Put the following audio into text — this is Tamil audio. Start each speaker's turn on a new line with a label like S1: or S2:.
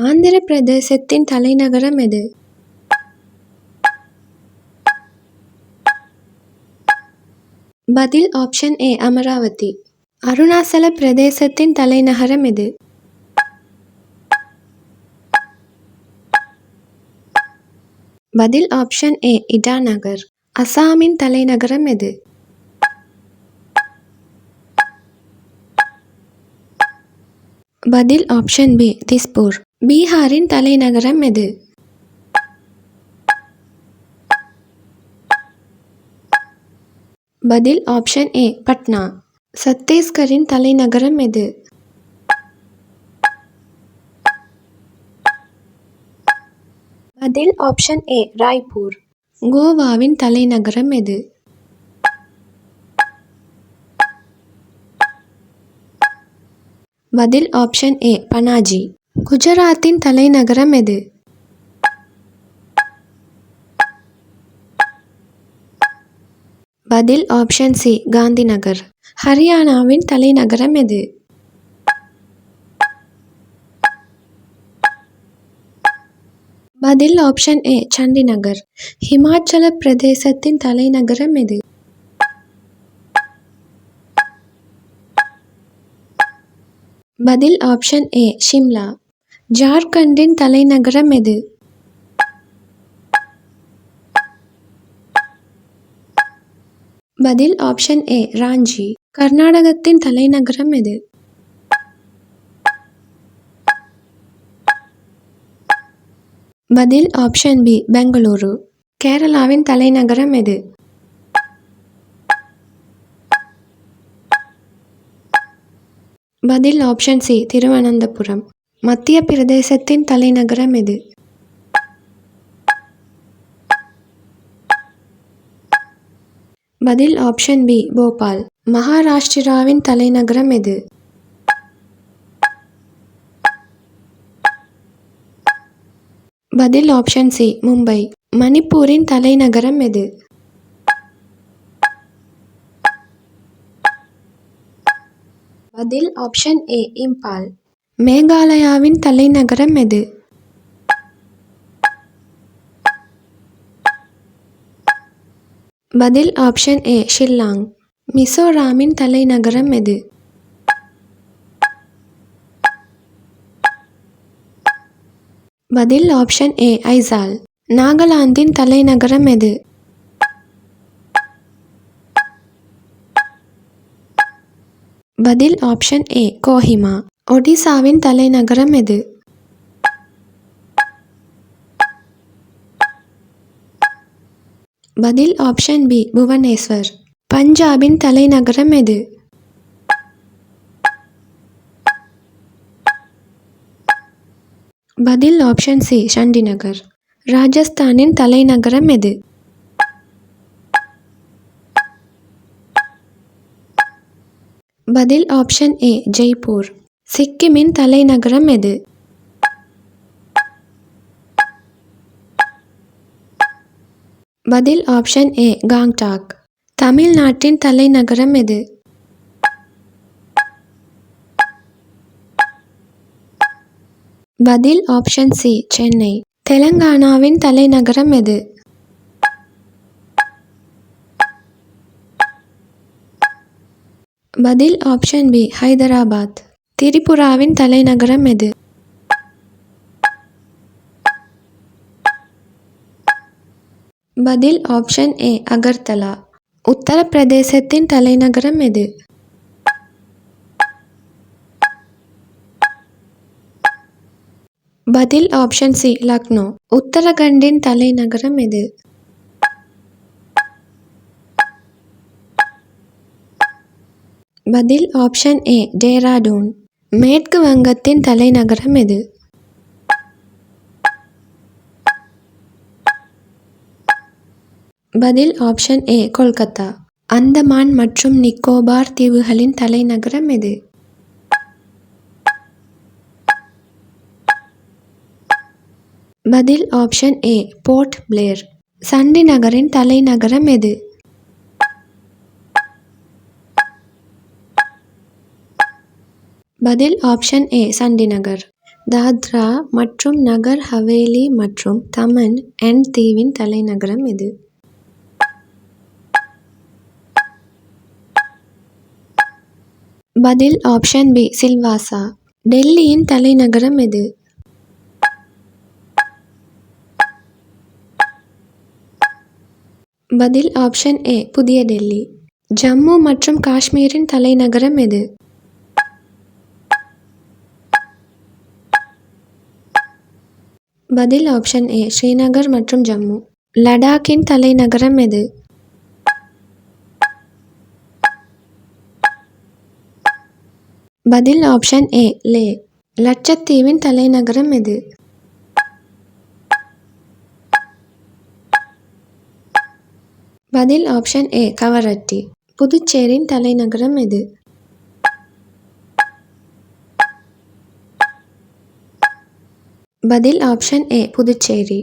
S1: ஆந்திர பிரதேசத்தின் தலைநகரம் எது? பதில் ஆப்ஷன் ஏ அமராவதி. அருணாச்சல பிரதேசத்தின் தலைநகரம் எது? பதில் ஆப்ஷன் ஏ இடாநகர். அசாமின் தலைநகரம் எது? பதில் ஆப்ஷன் பி திஸ்பூர். பீகாரின் தலைநகரம் எது? பதில் ஆப்ஷன் ஏ பட்னா. சத்தீஸ்கரின் தலைநகரம் எது? பதில் ஆப்ஷன் ஏ ராய்ப்பூர். கோவாவின் தலைநகரம் எது? பதில் ஆப்ஷன் ஏ பனாஜி. குஜராத்தின் தலைநகரம் எது? பதில் ஆப்ஷன் சி காந்திநகர். ஹரியானாவின் தலைநகரம் எது? பதில் ஆப்ஷன் ஏ சண்டிநகர். ஹிமாச்சல பிரதேசத்தின் தலைநகரம் எது? பதில் ஆப்ஷன் ஏ ஷிம்லா. ஜார்க்கண்டின் தலைநகரம் எது? பதில் ஆப்ஷன் ஏ ராஞ்சி. கர்நாடகத்தின் தலைநகரம் எது? பதில் ஆப்ஷன் பி பெங்களூரு. கேரளாவின் தலைநகரம் எது? பதில் ஆப்ஷன் சி திருவனந்தபுரம். மத்திய பிரதேசத்தின் தலைநகரம் எது? பதில் ஆப்ஷன் பி போபால். மகாராஷ்டிராவின் தலைநகரம் எது? பதில் ஆப்ஷன் சி மும்பை. மணிப்பூரின் தலைநகரம் எது? பதில் ஆப்ஷன் ஏ இம்பால். மேகாலயாவின் தலைநகரம் எது? பதில் ஆப்ஷன் ஏ ஷில்லாங். மிசோராமின் தலைநகரம் எது? பதில் ஆப்ஷன் ஏ ஐசால். நாகாலாந்தின் தலைநகரம் எது? பதில் ஆப்ஷன் ஏ கோஹிமா. ஒடிசாவின் தலைநகரம் எது? பதில் ஆப்ஷன் பி புவனேஸ்வர். பஞ்சாபின் தலைநகரம் எது? பதில் ஆப்ஷன் சி சண்டிநகர். ராஜஸ்தானின் தலைநகரம் எது? பதில் ஆப்ஷன் ஏ ஜெய்ப்பூர். சிக்கிமின் தலைநகரம் எது? பதில் ஆப்ஷன் ஏ காங்டாக். தமிழ்நாட்டின் தலைநகரம் எது? பதில் ஆப்ஷன் சி சென்னை. தெலங்கானாவின் தலைநகரம் எது? பதில் ஆப்ஷன் பி ஹைதராபாத். திரிபுராவின் தலைநகரம் எது? பதில் ஆப்ஷன் ஏ அகர்தலா. உத்தரப்பிரதேசத்தின் தலைநகரம் எது? பதில் ஆப்ஷன் சி லக்னோ. உத்தரகண்டின் தலைநகரம் எது? பதில் ஆப்ஷன் ஏ டேராடூன். மேற்கு வங்கத்தின் தலைநகரம் எது? பதில் ஆப்ஷன் ஏ கொல்கத்தா. அந்தமான் மற்றும் நிக்கோபார் தீவுகளின் தலைநகரம் எது? பதில் ஆப்ஷன் ஏ போர்ட் பிளேர். சண்டிநகரின் தலைநகரம் எது? பதில் ஆப்ஷன் ஏ சண்டிநகர். தாத்ரா மற்றும் நகர் ஹவேலி மற்றும் தமன் அண்ட் தீவின் தலைநகரம் எது? பதில் ஆப்ஷன் பி சில்வாசா. டெல்லியின் தலைநகரம் எது? பதில் ஆப்ஷன் ஏ புதிய டெல்லி. ஜம்மு மற்றும் காஷ்மீரின் தலைநகரம் எது? பதில் ஆப்ஷன் ஏ ஸ்ரீநகர் மற்றும் ஜம்மு. லடாக்கின் தலைநகரம் எது? பதில் ஆப்ஷன் ஏ லே. லட்சத்தீவின் தலைநகரம் எது? பதில் ஆப்ஷன் ஏ கவரட்டி. புதுச்சேரியின் தலைநகரம் எது? பதில் ஆப்ஷன் ஏ புதுச்சேரி.